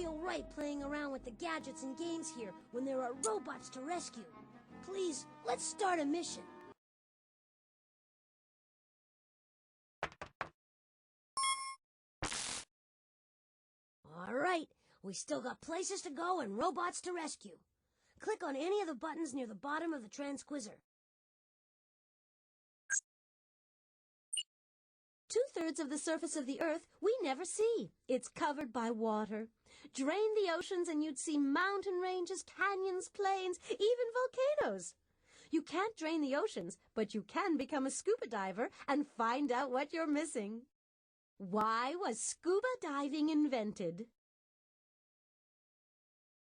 feel right playing around with the gadgets and games here when there are robots to rescue. Please, let's start a mission. All right, we still got places to go and robots to rescue. Click on any of the buttons near the bottom of the transquizzer. 2/3 of the surface of the Earth we never see. It's covered by water. Drain the oceans and you'd see mountain ranges, canyons, plains, even volcanoes. You can't drain the oceans, but you can become a scuba diver and find out what you're missing. Why was scuba diving invented?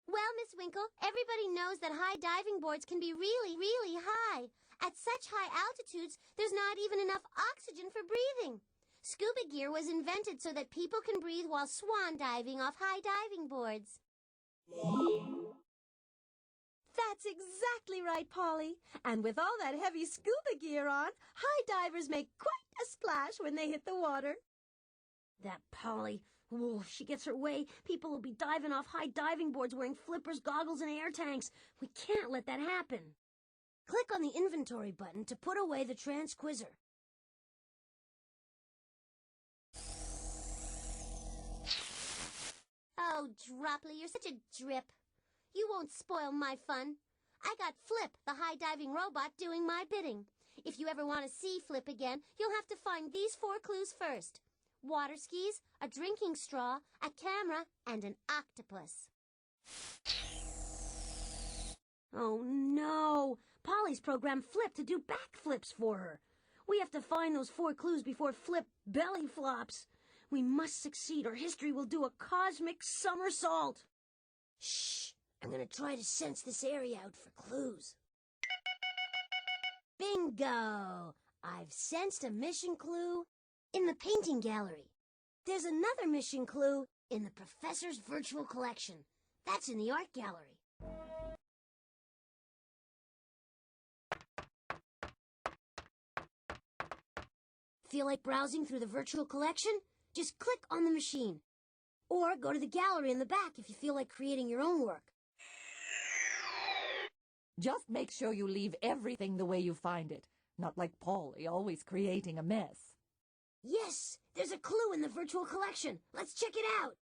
Well, Miss Winkle, everybody knows that high diving boards can be really, really high. At such high altitudes, there's not even enough oxygen for breathing. Scuba gear was invented so that people can breathe while swan diving off high diving boards. That's exactly right, Polly. And with all that heavy scuba gear on, high divers make quite a splash when they hit the water. That Polly, ooh, if she gets her way, people will be diving off high diving boards wearing flippers, goggles, and air tanks. We can't let that happen. Click on the inventory button to put away the transquizzer. Oh, Dropley, you're such a drip. You won't spoil my fun. I got Flip, the high diving robot, doing my bidding. If you ever want to see Flip again, you'll have to find these 4 clues first. Water skis, a drinking straw, a camera, and an octopus. Oh no! Polly's programmed Flip to do backflips for her. We have to find those 4 clues before Flip belly flops. We must succeed or history will do a cosmic somersault. Shh! I'm gonna try to sense this area out for clues. Bingo! I've sensed a mission clue in the painting gallery. There's another mission clue in the professor's virtual collection. That's in the art gallery. Feel like browsing through the virtual collection? Just click on the machine. Or go to the gallery in the back if you feel like creating your own work. Just make sure you leave everything the way you find it. Not like Polly, always creating a mess. Yes, there's a clue in the virtual collection. Let's check it out.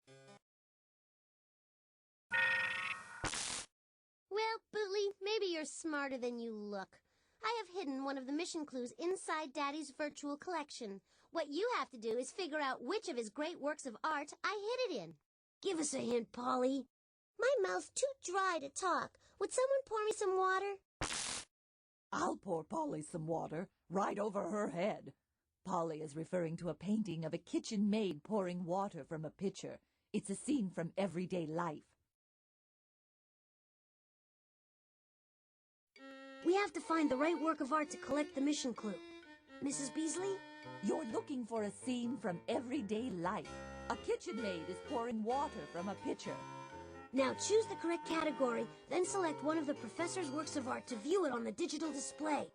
Well, Botley, maybe you're smarter than you look. I have hidden one of the mission clues inside Daddy's virtual collection. What you have to do is figure out which of his great works of art I hid it in. Give us a hint, Polly. My mouth's too dry to talk. Would someone pour me some water? I'll pour Polly some water right over her head. Polly is referring to a painting of a kitchen maid pouring water from a pitcher. It's a scene from everyday life. We have to find the right work of art to collect the mission clue. Mrs. Beasley? You're looking for a scene from everyday life. A kitchen maid is pouring water from a pitcher. Now choose the correct category, then select one of the professor's works of art to view it on the digital display.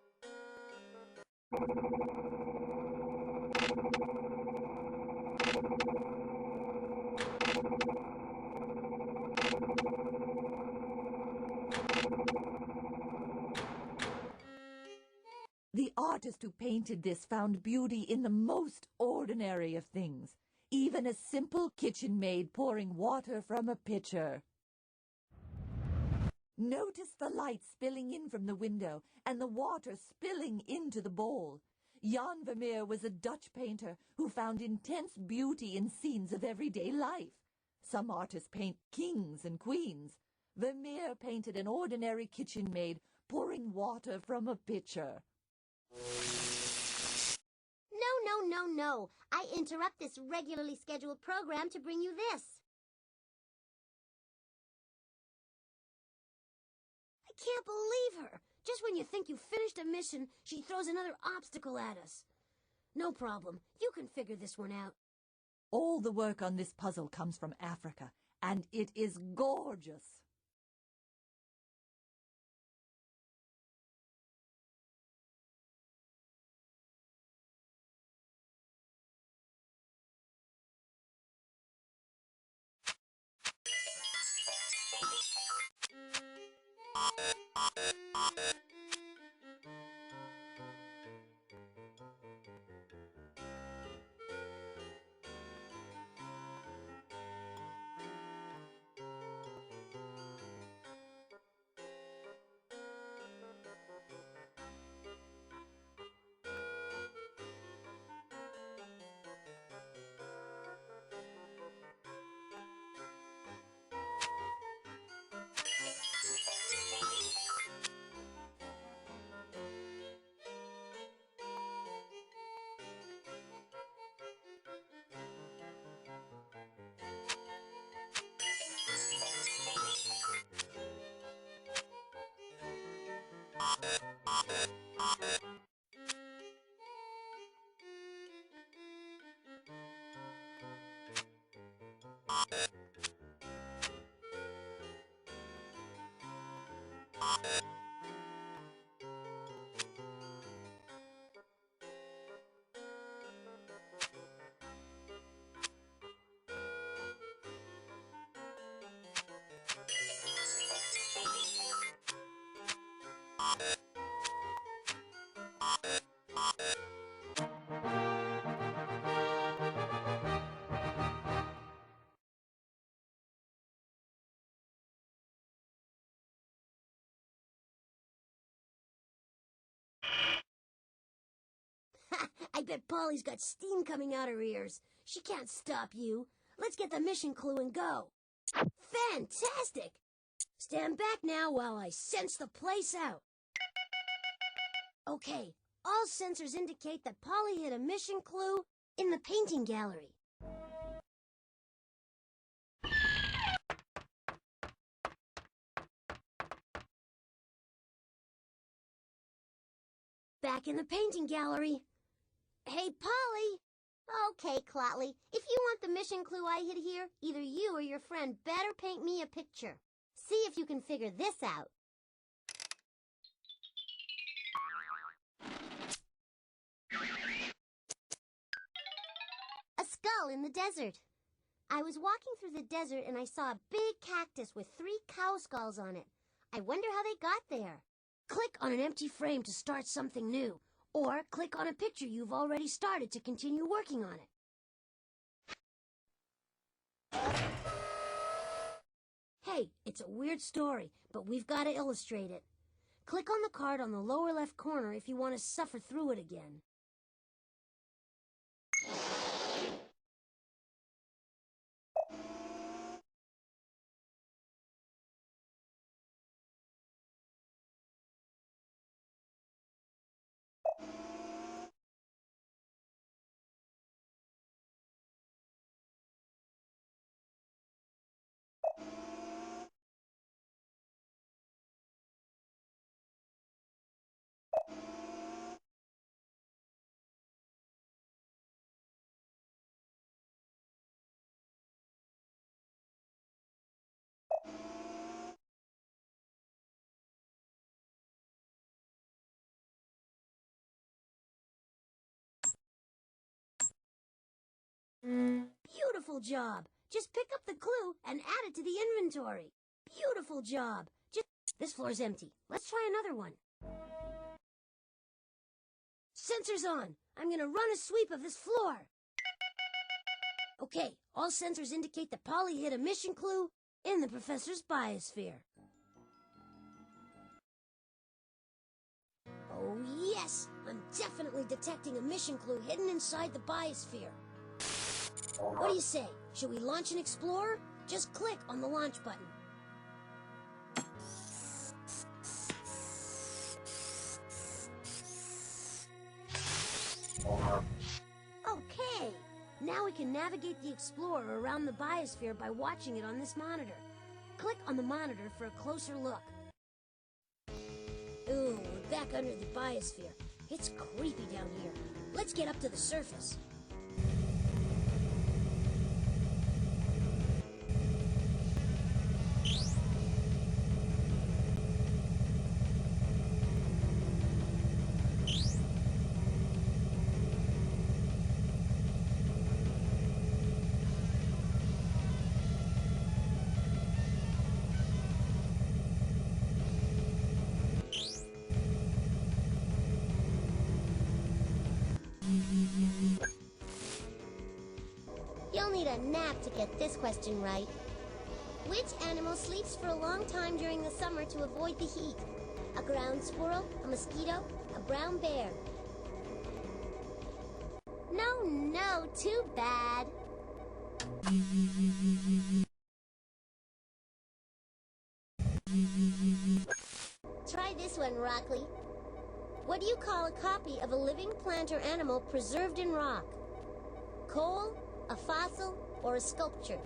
The artist who painted this found beauty in the most ordinary of things, even a simple kitchen maid pouring water from a pitcher. Notice the light spilling in from the window and the water spilling into the bowl. Jan Vermeer was a Dutch painter who found intense beauty in scenes of everyday life. Some artists paint kings and queens. Vermeer painted an ordinary kitchen maid pouring water from a pitcher. No. I interrupt this regularly scheduled program to bring you this. I can't believe her. Just when you think you've finished a mission, she throws another obstacle at us. No problem. You can figure this one out. All the work on this puzzle comes from Africa, and it is gorgeous. I bet Polly's got steam coming out her ears. She can't stop you. Let's get the mission clue and go. Fantastic! Stand back now while I sense the place out. Okay, all sensors indicate that Polly hid a mission clue in the painting gallery. Back in the painting gallery. Hey, Polly! Okay, Clotley. If you want the mission clue I hid here, either you or your friend better paint me a picture. See if you can figure this out. A skull in the desert. I was walking through the desert and I saw a big cactus with 3 cow skulls on it. I wonder how they got there. Click on an empty frame to start something new, or click on a picture you've already started to continue working on it. Hey, it's a weird story, but we've got to illustrate it. Click on the card on the lower left corner if you want to suffer through it again. Beautiful job. Just pick up the clue and add it to the inventory. Beautiful job. This floor's empty. Let's try another one. Sensors on. I'm gonna run a sweep of this floor. Okay, all sensors indicate that Polly hid a mission clue in the professor's biosphere. Oh yes, I'm definitely detecting a mission clue hidden inside the biosphere. What do you say? Should we launch and explore? Just click on the launch button. Okay, now we can navigate the Explorer around the biosphere by watching it on this monitor. Click on the monitor for a closer look. Ooh, we're back under the biosphere. It's creepy down here. Let's get up to the surface. need a nap to get this question right. Which animal sleeps for a long time during the summer to avoid the heat? A ground squirrel, a mosquito, a brown bear. No, too bad. Try this one, Rockley. What do you call a copy of a living plant or animal preserved in rock? Coal, a fossil, or a sculpture?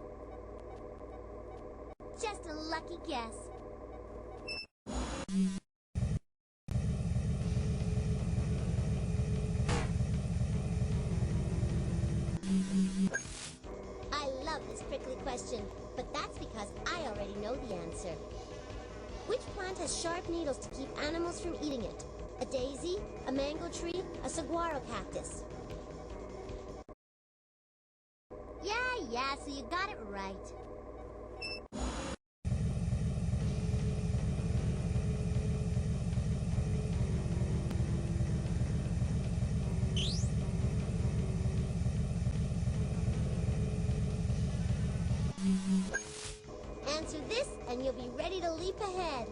Just a lucky guess. I love this prickly question, but that's because I already know the answer. Which plant has sharp needles to keep animals from eating it? A daisy, a mango tree, a saguaro cactus? Yeah, so you got it right. Answer this and you'll be ready to leap ahead.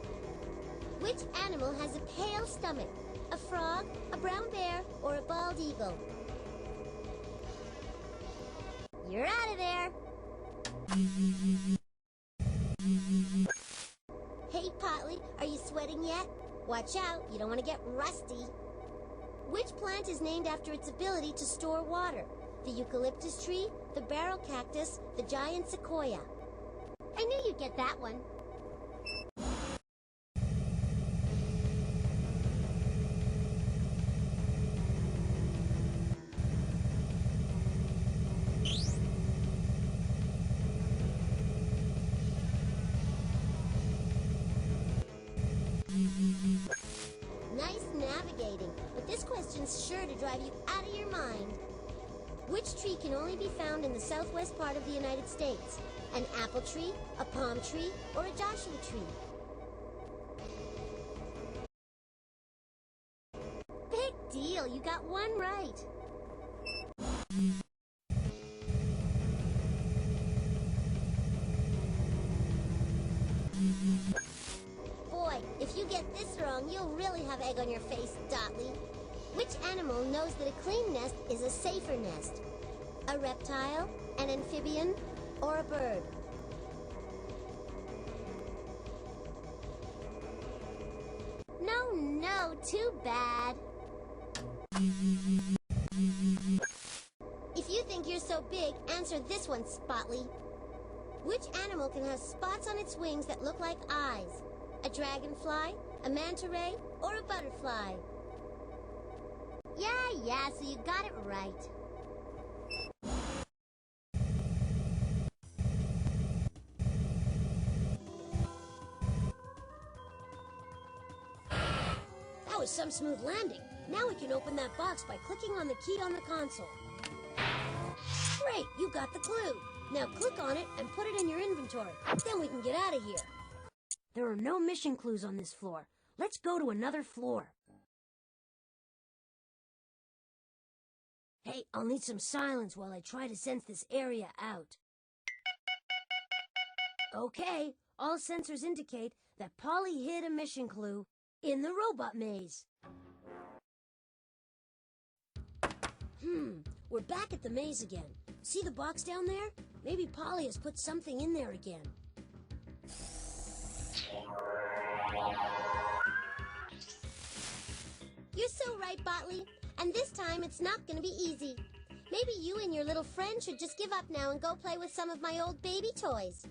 Which animal has a pale stomach? A frog, a brown bear, or a bald eagle? You're out of there. Hey, Botley, are you sweating yet? Watch out, you don't want to get rusty. Which plant is named after its ability to store water? The eucalyptus tree, the barrel cactus, the giant sequoia? I knew you'd get that one. Nice navigating, but this question's sure to drive you out of your mind. Which tree can only be found in the southwest part of the United States? An apple tree, a palm tree, or a Joshua tree? Big deal, you got one right. Boy, if you get this wrong, you'll really have egg on your face, Botley. Which animal knows that a clean nest is a safer nest? A reptile, an amphibian, or a bird? No, too bad. If you think you're so big, answer this one, Botley. Which animal can have spots on its wings that look like eyes? A dragonfly, a manta ray, or a butterfly? Yeah, so you got it right. That was some smooth landing. Now we can open that box by clicking on the key on the console. Great, you got the clue. Now click on it and put it in your inventory. Then we can get out of here. There are no mission clues on this floor. Let's go to another floor. Hey, I'll need some silence while I try to sense this area out. Okay, all sensors indicate that Polly hid a mission clue in the robot maze. We're back at the maze again. See the box down there? Maybe Polly has put something in there again. You're so right, Botley. And this time, it's not going to be easy. Maybe you and your little friend should just give up now and go play with some of my old baby toys.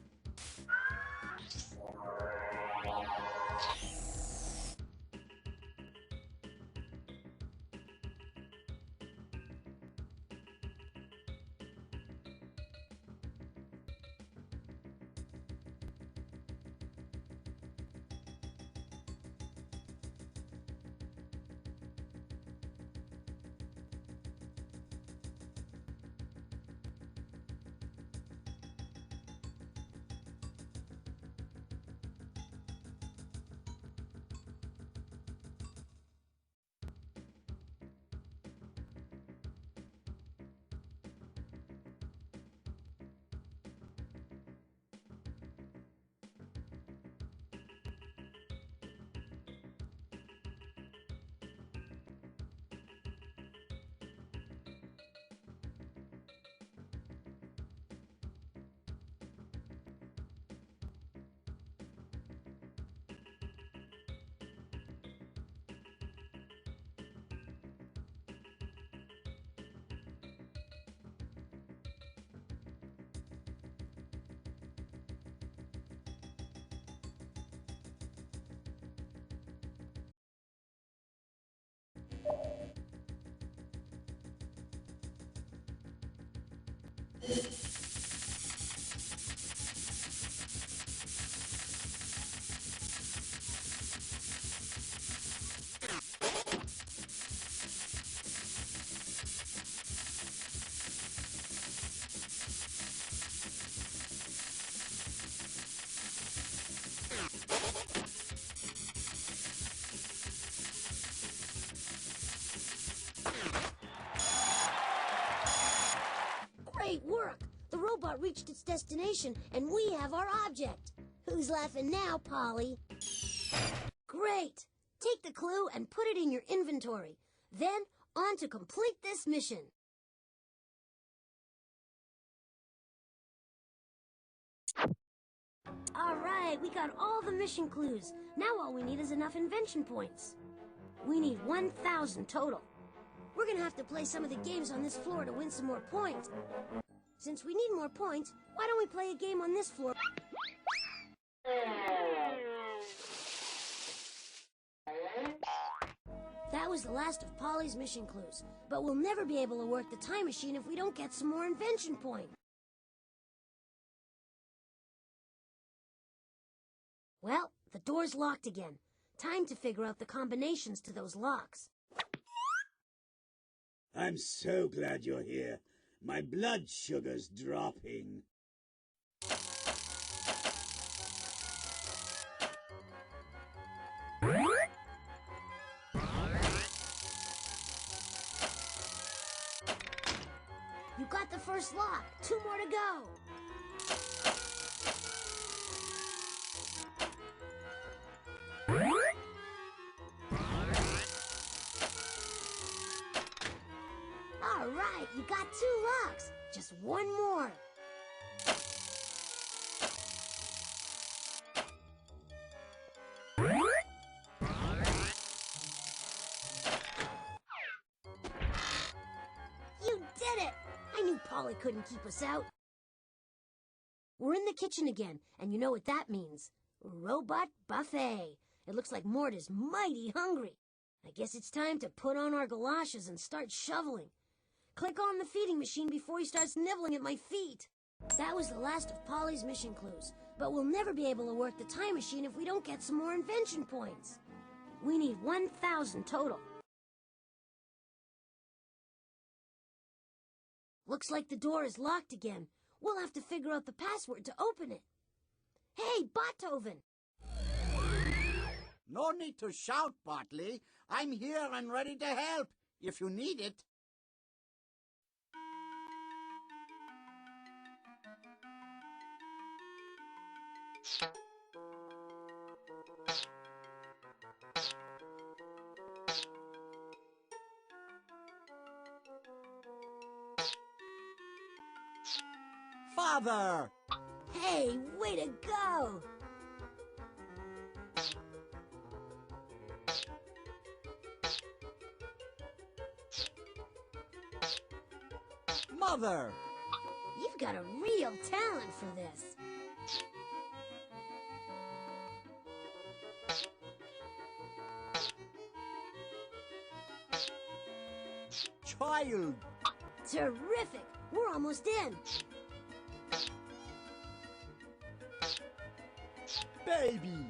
Great work! The robot reached its destination, and we have our object. Who's laughing now, Polly? Great! Take the clue and put it in your inventory. Then, on to complete this mission. All right, we got all the mission clues. Now all we need is enough invention points. We need 1,000 total. We're gonna have to play some of the games on this floor to win some more points. Since we need more points, why don't we play a game on this floor? That was the last of Polly's mission clues, but we'll never be able to work the time machine if we don't get some more invention points. Well, the door's locked again. Time to figure out the combinations to those locks. I'm so glad you're here. My blood sugar's dropping. You got the first lock. 2 more to go. All right, you got 2 locks. Just 1 more. You did it! I knew Polly couldn't keep us out. We're in the kitchen again, and you know what that means. Robot buffet. It looks like Mort is mighty hungry. I guess it's time to put on our galoshes and start shoveling. Click on the feeding machine before he starts nibbling at my feet. That was the last of Polly's mission clues, but we'll never be able to work the time machine if we don't get some more invention points. We need 1,000 total. Looks like the door is locked again. We'll have to figure out the password to open it. Hey, Beethoven! No need to shout, Botley. I'm here and ready to help, if you need it. Father! Hey, way to go! Mother! You've got a real talent for this. Child! Terrific! We're almost in. Baby!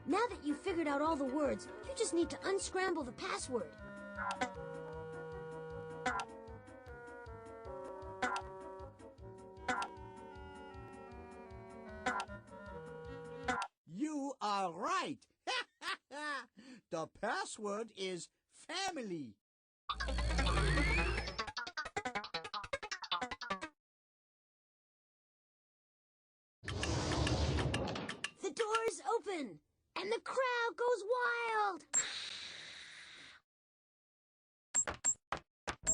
Now that you've figured out all the words, you just need to unscramble the password. You are right. The password is family. The door's open, and the crowd goes wild.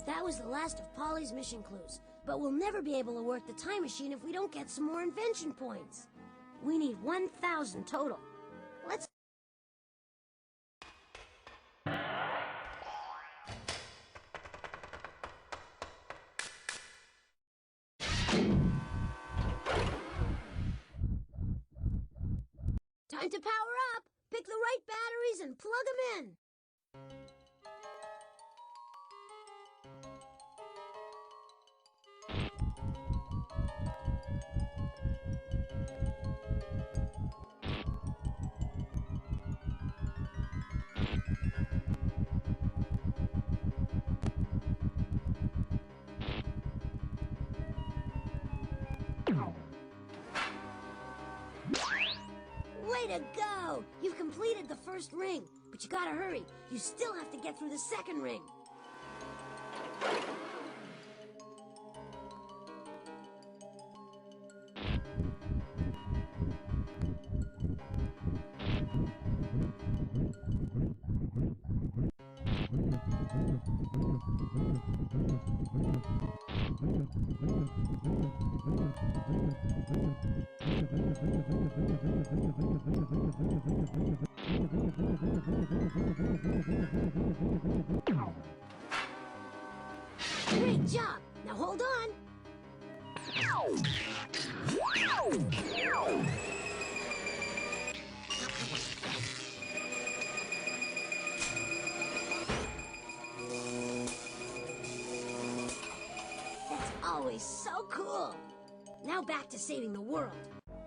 That was the last of Polly's mission clues, but we'll never be able to work the time machine if we don't get some more invention points. We need 1,000 total. Let's... Time to power up! Pick the right batteries and plug them in! to go! You've completed the first ring, but you gotta hurry. You still have to get through the second ring. Great job! Now hold on! That's always so cool! Now back to saving the world.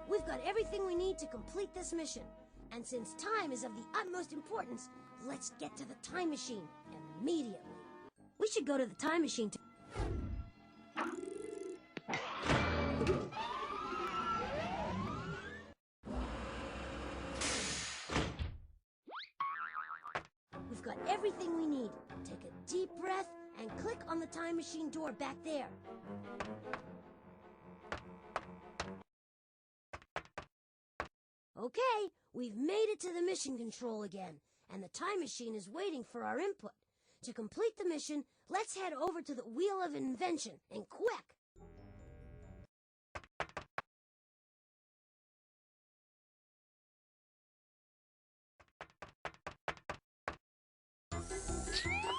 We've got everything we need to complete this mission. And since time is of the utmost importance, let's get to the time machine immediately. We should go to the time machine to... We've got everything we need. Take a deep breath and click on the time machine door back there. Okay, we've made it to the mission control again, and the time machine is waiting for our input. To complete the mission, let's head over to the Wheel of Invention, and quick!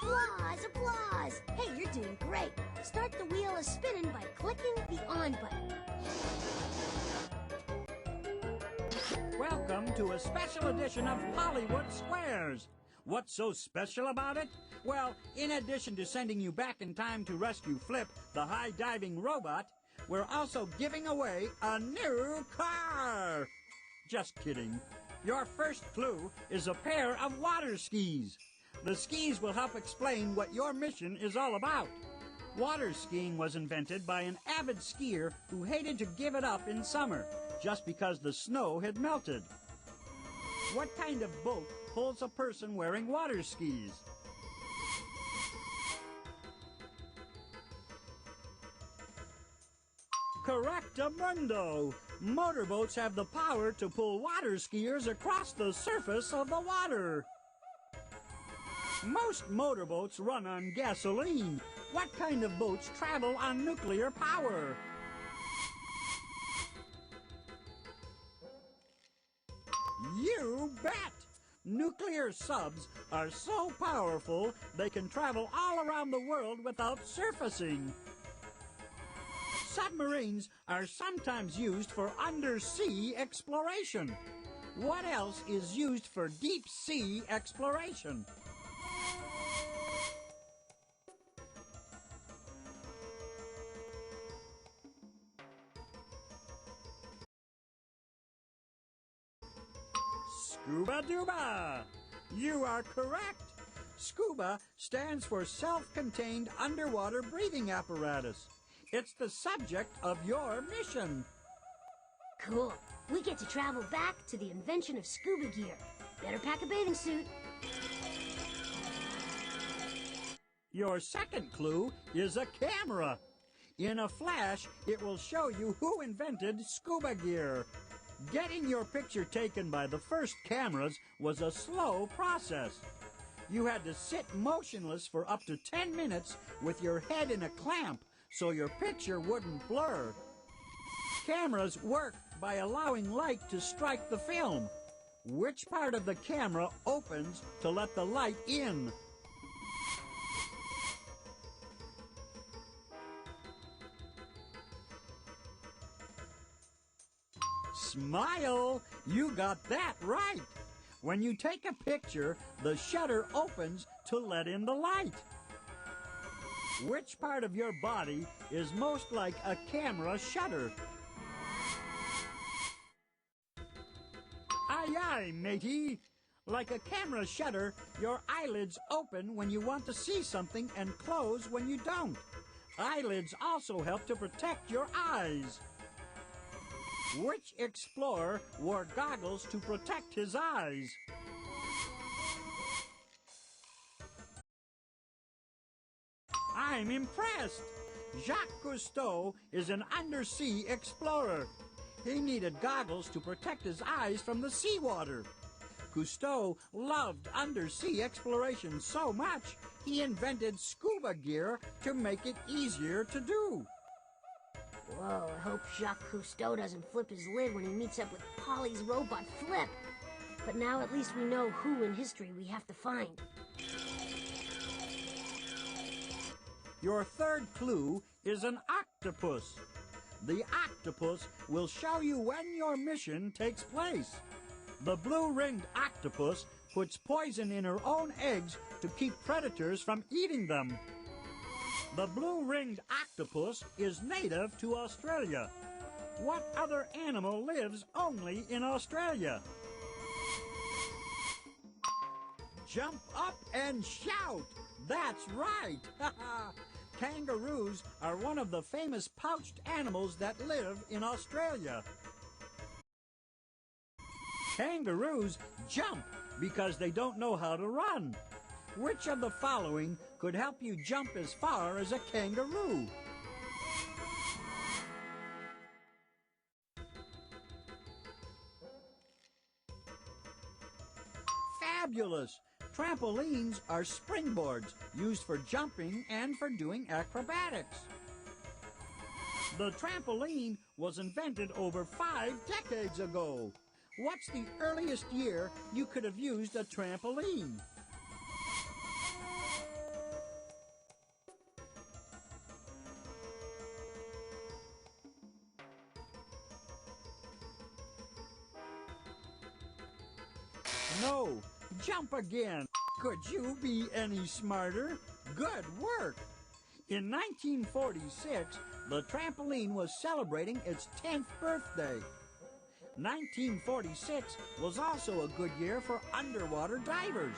Applause, applause! Hey, you're doing great! Start the wheel a spinning by clicking the on button. Welcome to a special edition of Hollywood Squares. What's so special about it? Well, in addition to sending you back in time to rescue Flip, the high-diving robot, we're also giving away a new car! Just kidding. Your first clue is a pair of water skis. The skis will help explain what your mission is all about. Water skiing was invented by an avid skier who hated to give it up in summer, just because the snow had melted. What kind of boat pulls a person wearing water skis? Correctamundo! Motorboats have the power to pull water skiers across the surface of the water. Most motorboats run on gasoline. What kind of boats travel on nuclear power? You bet! Nuclear subs are so powerful they can travel all around the world without surfacing. Submarines are sometimes used for undersea exploration. What else is used for deep sea exploration? Scuba Dooba! You are correct. Scuba stands for self-contained underwater breathing apparatus. It's the subject of your mission. Cool. We get to travel back to the invention of scuba gear. Better pack a bathing suit. Your second clue is a camera. In a flash, it will show you who invented scuba gear. Getting your picture taken by the first cameras was a slow process. You had to sit motionless for up to 10 minutes with your head in a clamp so your picture wouldn't blur. Cameras work by allowing light to strike the film. Which part of the camera opens to let the light in? Smile! You got that right! When you take a picture, the shutter opens to let in the light. Which part of your body is most like a camera shutter? Aye, aye, matey! Like a camera shutter, your eyelids open when you want to see something and close when you don't. Eyelids also help to protect your eyes. Which explorer wore goggles to protect his eyes? I'm impressed! Jacques Cousteau is an undersea explorer. He needed goggles to protect his eyes from the seawater. Cousteau loved undersea exploration so much, he invented scuba gear to make it easier to do. Whoa, I hope Jacques Cousteau doesn't flip his lid when he meets up with Polly's robot Flip. But now at least we know who in history we have to find. Your third clue is an octopus. The octopus will show you when your mission takes place. The blue-ringed octopus puts poison in her own eggs to keep predators from eating them. The blue-ringed octopus is native to Australia. What other animal lives only in Australia? Jump up and shout! That's right! Kangaroos are one of the famous pouched animals that live in Australia. Kangaroos jump because they don't know how to run. Which of the following could help you jump as far as a kangaroo? Fabulous! Trampolines are springboards used for jumping and for doing acrobatics. The trampoline was invented over 5 decades ago. What's the earliest year you could have used a trampoline? No, jump again. Could you be any smarter? Good work. In 1946, the trampoline was celebrating its 10th birthday. 1946 was also a good year for underwater divers.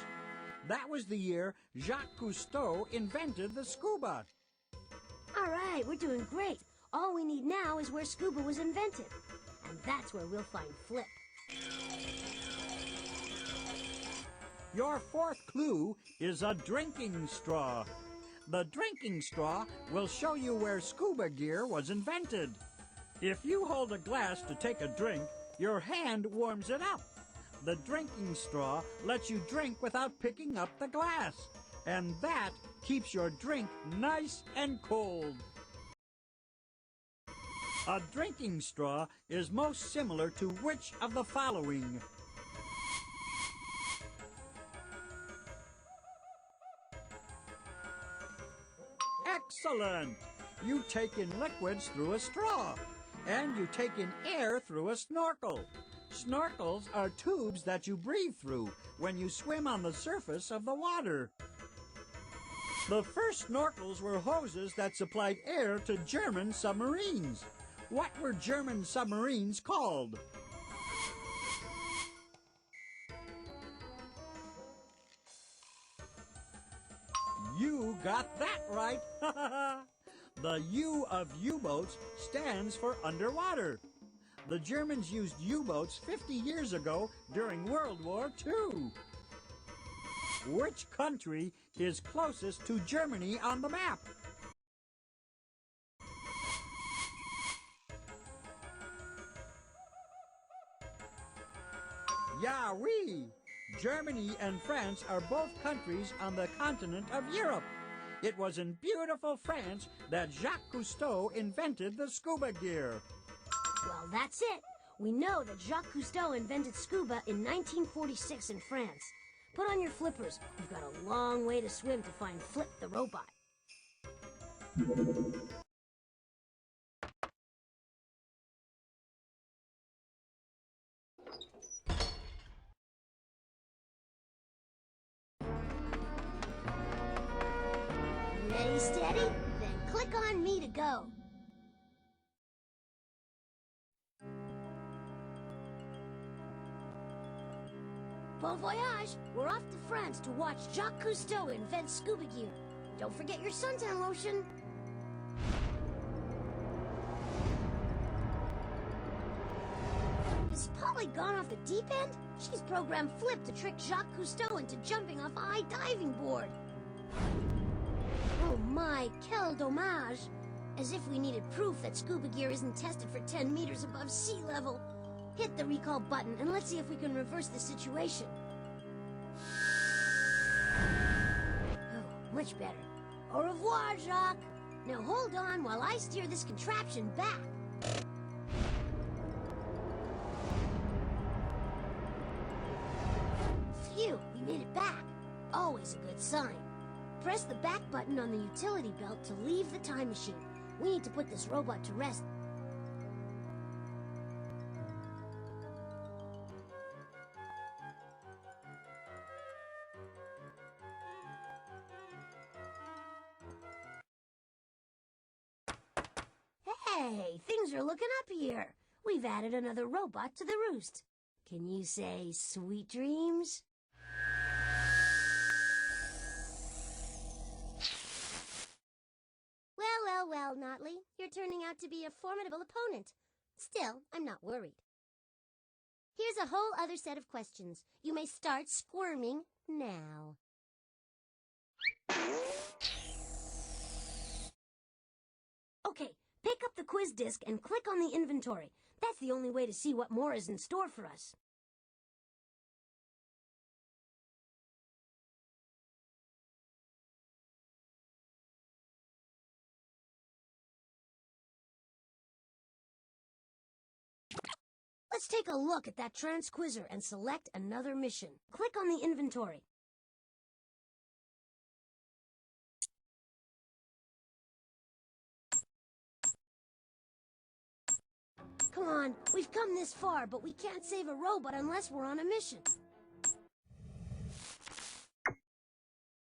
That was the year Jacques Cousteau invented the scuba. All right, we're doing great. All we need now is where scuba was invented. And that's where we'll find Flip. Your fourth clue is a drinking straw. The drinking straw will show you where scuba gear was invented. If you hold a glass to take a drink, your hand warms it up. The drinking straw lets you drink without picking up the glass, and that keeps your drink nice and cold. A drinking straw is most similar to which of the following? Excellent! You take in liquids through a straw, and you take in air through a snorkel. Snorkels are tubes that you breathe through when you swim on the surface of the water. The first snorkels were hoses that supplied air to German submarines. What were German submarines called? You got that right! The U of U-boats stands for underwater. The Germans used U-boats 50 years ago during World War II. Which country is closest to Germany on the map? Yeah, oui! Germany and France are both countries on the continent of Europe. It was in beautiful France that Jacques Cousteau invented the scuba gear. Well, that's it. We know that Jacques Cousteau invented scuba in 1946 in France. Put on your flippers. We've got a long way to swim to find Flip the robot. Ready, steady? Then click on me to go. Bon voyage! We're off to France to watch Jacques Cousteau invent scuba gear. Don't forget your suntan lotion. Has Polly gone off the deep end? She's programmed Flip to trick Jacques Cousteau into jumping off a high diving board. Oh my, quel dommage. As if we needed proof that scuba gear isn't tested for 10 meters above sea level. Hit the recall button and let's see if we can reverse the situation. Oh, much better. Au revoir, Jacques. Now hold on while I steer this contraption back. Phew, we made it back. Always a good sign. Press the back button on the utility belt to leave the time machine. We need to put this robot to rest. Hey, things are looking up here. We've added another robot to the roost. Can you say sweet dreams? Well, Notley, you're turning out to be a formidable opponent. Still, I'm not worried. Here's a whole other set of questions. You may start squirming now. Okay, pick up the quiz disc and click on the inventory. That's the only way to see what more is in store for us. Let's take a look at that transquizzer and select another mission. Click on the inventory. Come on, we've come this far, but we can't save a robot unless we're on a mission.